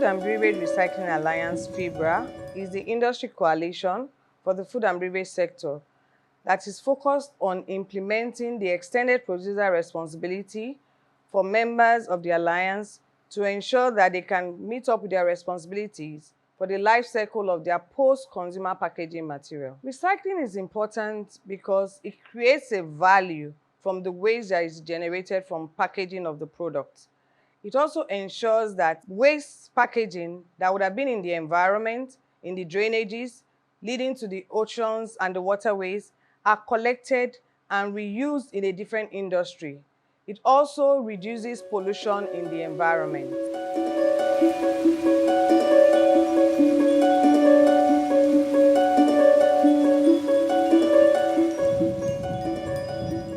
and Beverage Recycling Alliance, FIBRA, is the industry coalition for the food and beverage sector that is focused on implementing the extended producer responsibility for members of the alliance to ensure that they can meet up with their responsibilities for the life cycle of their post-consumer packaging material. Recycling is important because it creates a value from the waste that is generated from packaging of the product. It also ensures that waste packaging that would have been in the environment, in the drainages, leading to the oceans and the waterways, are collected and reused in a different industry. It also reduces pollution in the environment.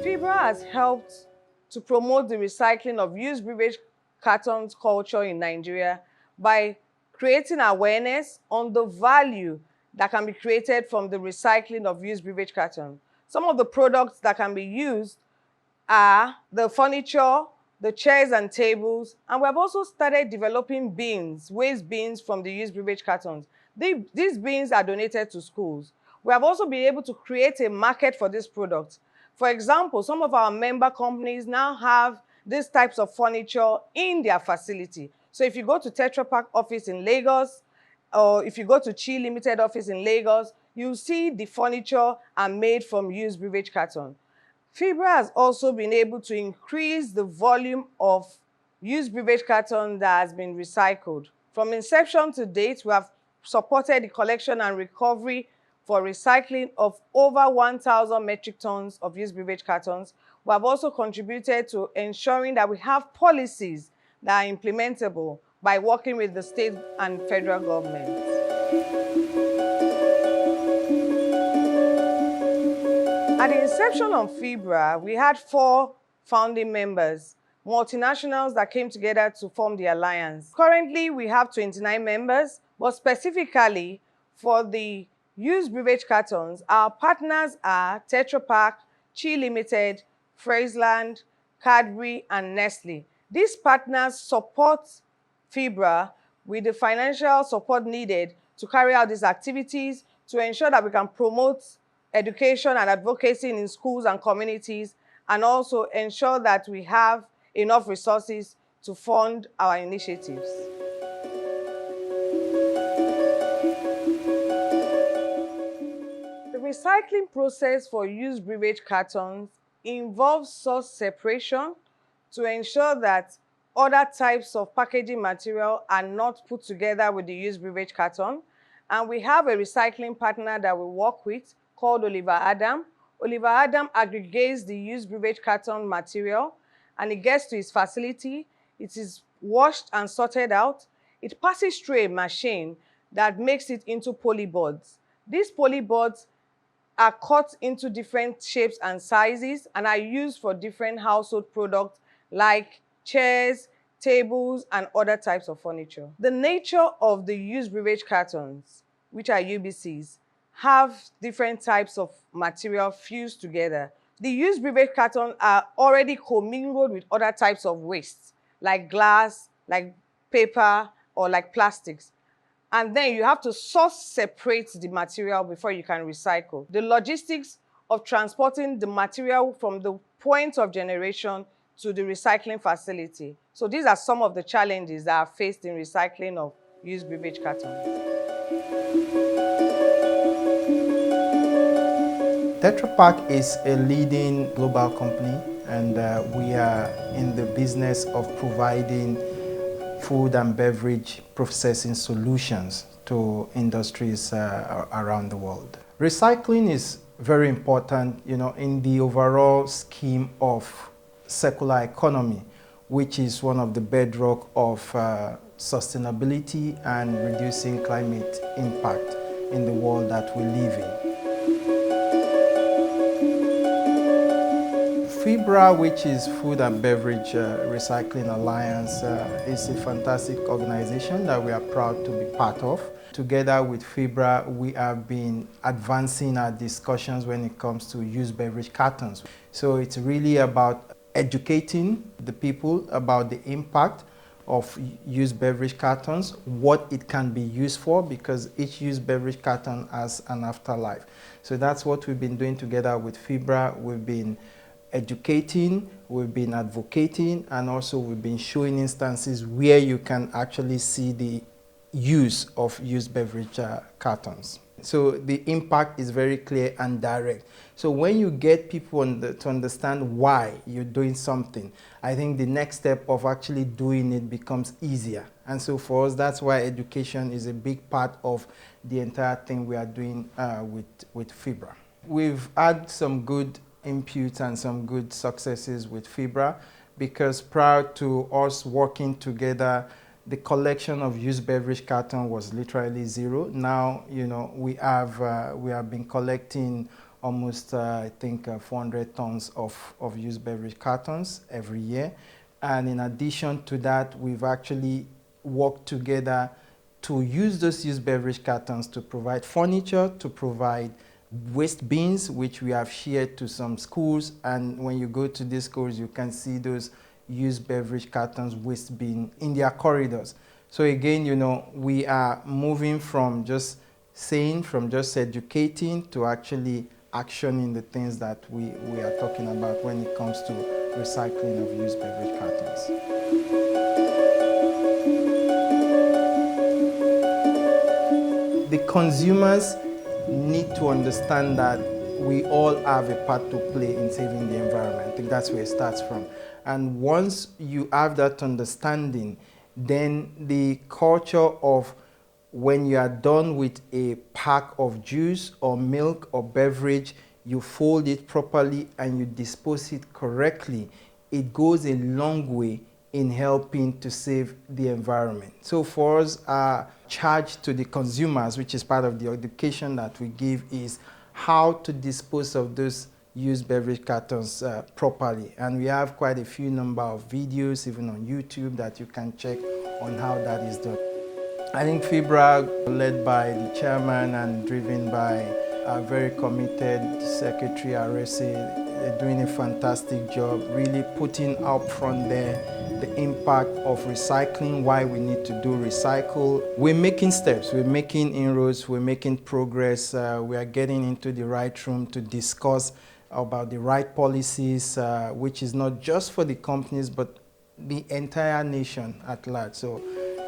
FIBRA has helped to promote the recycling of used beverage cartons culture in Nigeria by creating awareness on the value that can be created from the recycling of used beverage cartons. Some of the products that can be used are the furniture, the chairs and tables, and we have also started developing bins, waste bins from the used beverage cartons. These bins are donated to schools. We have also been able to create a market for this product. For example, some of our member companies now have these types of furniture in their facility. So if you go to Tetra Pak office in Lagos, or if you go to Chi Limited office in Lagos, you'll see the furniture are made from used beverage carton. FIBRA has also been able to increase the volume of used beverage carton that has been recycled. From inception to date, we have supported the collection and recovery for recycling of over 1,000 metric tons of used beverage cartons. We have also contributed to ensuring that we have policies that are implementable by working with the state and federal governments. At the inception of FIBRA, we had 4 founding members, multinationals that came together to form the alliance. Currently, we have 29 members, but specifically for the used beverage cartons, our partners are Tetra Pak, Chi Limited, Friesland, Cadbury, and Nestle. These partners support FIBRA with the financial support needed to carry out these activities to ensure that we can promote education and advocacy in schools and communities, and also ensure that we have enough resources to fund our initiatives. The recycling process for used beverage cartons involves source separation to ensure that other types of packaging material are not put together with the used beverage carton. And we have a recycling partner that we work with called Oliver Adam. Oliver Adam aggregates the used beverage carton material and it gets to his facility. It is washed and sorted out. It passes through a machine that makes it into polyboards. These polyboards are cut into different shapes and sizes and are used for different household products like chairs, tables, and other types of furniture. The nature of the used beverage cartons, which are UBCs, have different types of material fused together. The used beverage cartons are already commingled with other types of waste, like glass, like paper, or like plastics. And then you have to source separate the material before you can recycle. The logistics of transporting the material from the point of generation to the recycling facility. So these are some of the challenges that are faced in recycling of used beverage cartons. Tetra Pak is a leading global company, and we are in the business of providing food and beverage processing solutions to industries around the world. Recycling is very important, in the overall scheme of circular economy, which is one of the bedrock of sustainability and reducing climate impact in the world that we live in. FIBRA, which is Food and Beverage Recycling Alliance, is a fantastic organization that we are proud to be part of. Together with FIBRA, we have been advancing our discussions when it comes to used beverage cartons. So it's really about educating the people about the impact of used beverage cartons, what it can be used for, because each used beverage carton has an afterlife. So that's what we've been doing together with FIBRA. We've been educating, we've been advocating, and also we've been showing instances where you can actually see the use of used beverage cartons. So the impact is very clear and direct. So when you get people to understand why you're doing something, I think the next step of actually doing it becomes easier. And so for us, that's why education is a big part of the entire thing we are doing with FIBRA. We've had some good inputs and some good successes with FIBRA, because prior to us working together, the collection of used beverage carton was literally zero. Now, we have been collecting almost, I think, 400 tons of used beverage cartons every year. And in addition to that, we've actually worked together to use those used beverage cartons to provide furniture, to provide waste bins, which we have shared to some schools. And when you go to these schools, you can see those used beverage cartons waste bin in their corridors. So again, we are moving from just saying, from just educating, to actually actioning the things that we are talking about when it comes to recycling of used beverage cartons. The consumers need to understand that we all have a part to play in saving the environment. I think that's where it starts from. And once you have that understanding, then the culture of when you are done with a pack of juice or milk or beverage, you fold it properly and you dispose it correctly, it goes a long way in helping to save the environment. So for us, our charge to the consumers, which is part of the education that we give, is how to dispose of those used beverage cartons properly. And we have quite a few number of videos, even on YouTube, that you can check on how that is done. I think FIBRA, led by the chairman and driven by a very committed Secretary Arese, they're doing a fantastic job, really putting up front there the impact of recycling, why we need to do recycle. We're making steps, we're making inroads, we're making progress. We are getting into the right room to discuss about the right policies, which is not just for the companies, but the entire nation at large. So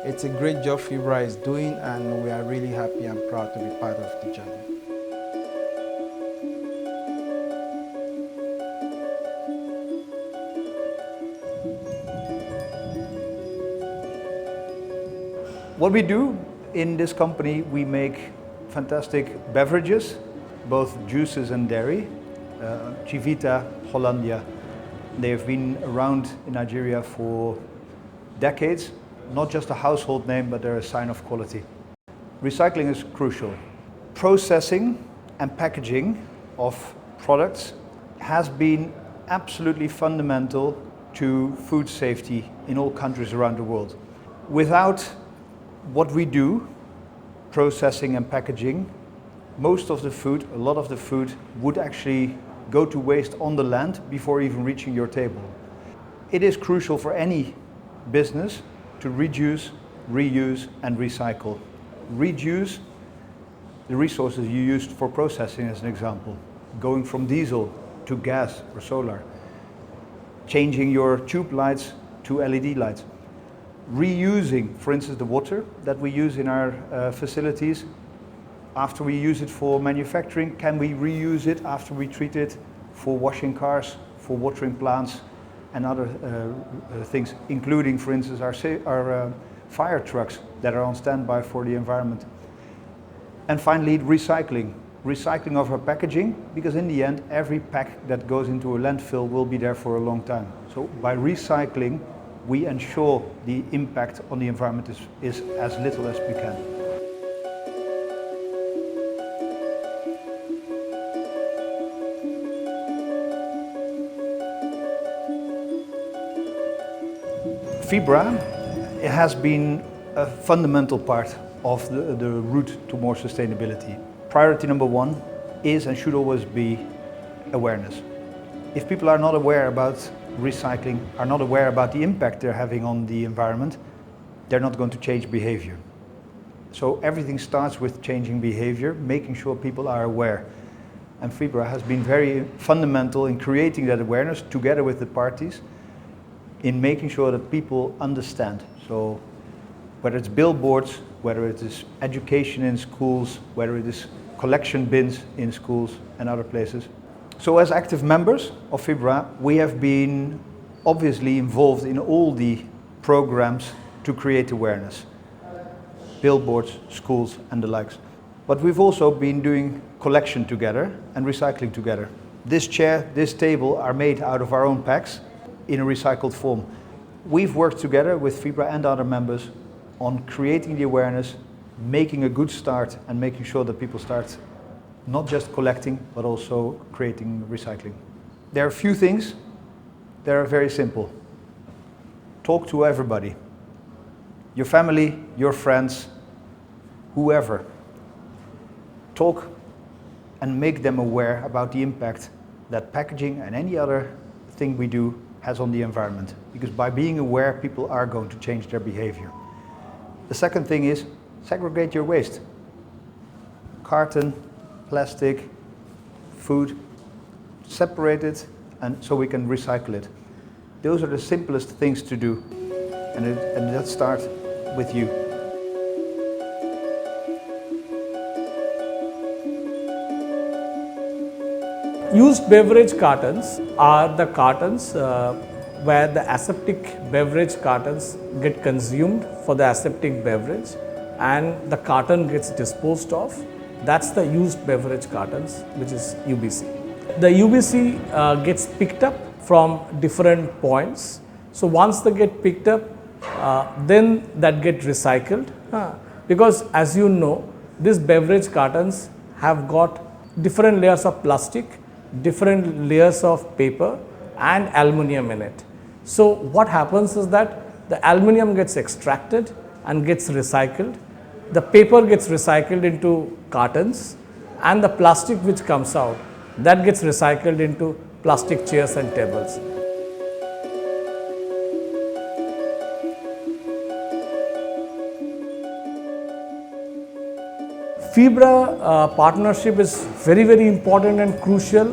it's a great job FIBRA is doing, and we are really happy and proud to be part of the journey. What we do in this company, we make fantastic beverages, both juices and dairy. Chivita, Hollandia. They have been around in Nigeria for decades. Not just a household name, but they're a sign of quality. Recycling is crucial. Processing and packaging of products has been absolutely fundamental to food safety in all countries around the world. Without what we do, processing and packaging, most of the food, a lot of the food, would actually go to waste on the land before even reaching your table. It is crucial for any business to reduce, reuse and recycle. Reduce the resources you used for processing, as an example, going from diesel to gas or solar, changing your tube lights to LED lights. Reusing, for instance, the water that we use in our facilities. After we use it for manufacturing, can we reuse it after we treat it for washing cars, for watering plants and other things, including, for instance, our fire trucks that are on standby for the environment. And finally, recycling. Recycling of our packaging, because in the end, every pack that goes into a landfill will be there for a long time. So by recycling, we ensure the impact on the environment is as little as we can. FIBRA has been a fundamental part of the route to more sustainability. Priority number one is and should always be awareness. If people are not aware about recycling are not aware about the impact they're having on the environment, they're not going to change behavior. So everything starts with changing behavior, making sure people are aware. And Fibra has been very fundamental in creating that awareness together with the parties, in making sure that people understand. So whether it's billboards, whether it is education in schools, whether it is collection bins in schools and other places. So as active members of Fibra, we have been obviously involved in all the programs to create awareness. Billboards, schools and the likes. But we've also been doing collection together and recycling together. This chair, this table are made out of our own packs in a recycled form. We've worked together with Fibra and other members on creating the awareness, making a good start and making sure that people start not just collecting but also creating recycling. There are a few things that are very simple. Talk to everybody. Your family, your friends, whoever. Talk and make them aware about the impact that packaging and any other thing we do has on the environment. Because by being aware, people are going to change their behavior. The second thing is segregate your waste. Carton, plastic, food, separate it and so we can recycle it. Those are the simplest things to do, and that starts with you. Used beverage cartons are the cartons where the aseptic beverage cartons get consumed for the aseptic beverage and the carton gets disposed of. That's the used beverage cartons, which is UBC. The UBC gets picked up from different points. So once they get picked up, then that get recycled. Because as you know, these beverage cartons have got different layers of plastic, different layers of paper and aluminium in it. So what happens is that the aluminium gets extracted and gets recycled. The paper gets recycled into cartons and the plastic which comes out, that gets recycled into plastic chairs and tables. Fibra partnership is very, very important and crucial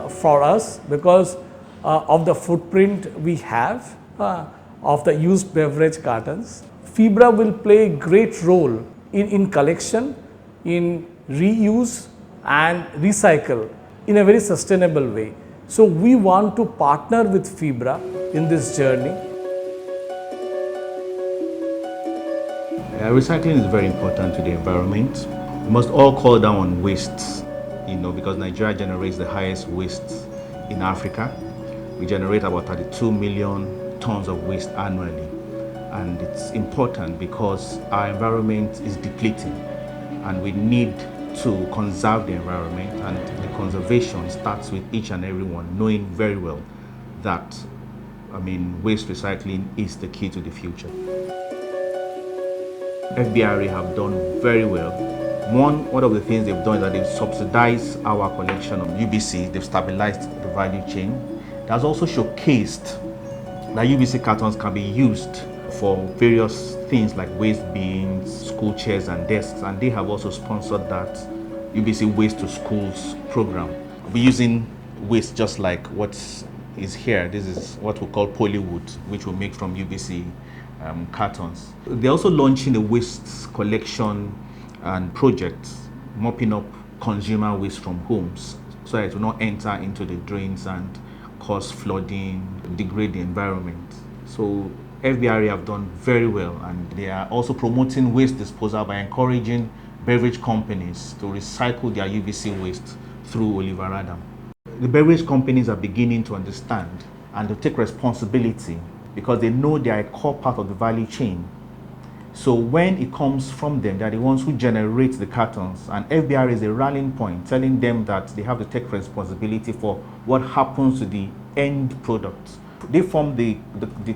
for us because of the footprint we have of the used beverage cartons. Fibra will play a great role in collection, in reuse and recycle in a very sustainable way. So we want to partner with Fibra in this journey. Recycling is very important to the environment. We must all cut down on waste, because Nigeria generates the highest waste in Africa. We generate about 32 million tons of waste annually. And it's important because our environment is depleting and we need to conserve the environment, and the conservation starts with each and every one knowing very well that, waste recycling is the key to the future. FBRA have done very well. One of the things they've done is that they've subsidized our collection of UBC, they've stabilized the value chain. It has also showcased that UBC cartons can be used for various things like waste bins, school chairs and desks, and they have also sponsored that UBC Waste to Schools program. We're using waste just like what is here. This is what we call polywood, which we make from UBC cartons. They're also launching a waste collection and project, mopping up consumer waste from homes so that it will not enter into the drains and cause flooding, degrade the environment. So FBRA have done very well, and they are also promoting waste disposal by encouraging beverage companies to recycle their UBC waste through Oliver Adam. The beverage companies are beginning to understand and to take responsibility because they know they are a core part of the value chain. So when it comes from them, they are the ones who generate the cartons, and FBRA is a rallying point telling them that they have to take responsibility for what happens to the end product. They form the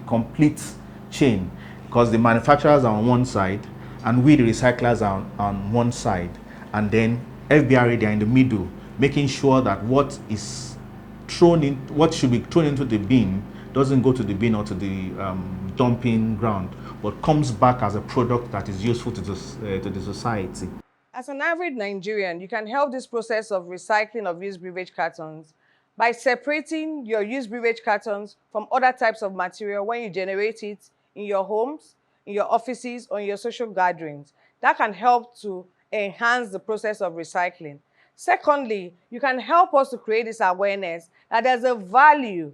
complete chain because the manufacturers are on one side and we the recyclers are on one side, and then FBRA they are in the middle, making sure that what is what should be thrown into the bin doesn't go to the bin or to the dumping ground, but comes back as a product that is useful to the society. As an average Nigerian, you can help this process of recycling of used beverage cartons by separating your used beverage cartons from other types of material when you generate it in your homes, in your offices, or in your social gatherings. That can help to enhance the process of recycling. Secondly, you can help us to create this awareness that there's a value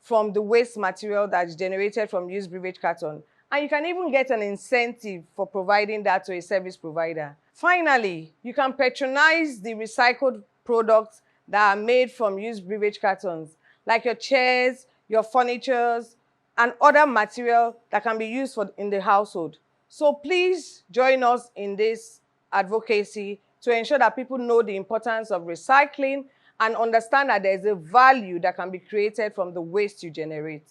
from the waste material that's generated from used beverage carton. And you can even get an incentive for providing that to a service provider. Finally, you can patronize the recycled products that are made from used beverage cartons, like your chairs, your furnitures, and other material that can be used in the household. So please join us in this advocacy to ensure that people know the importance of recycling and understand that there's a value that can be created from the waste you generate.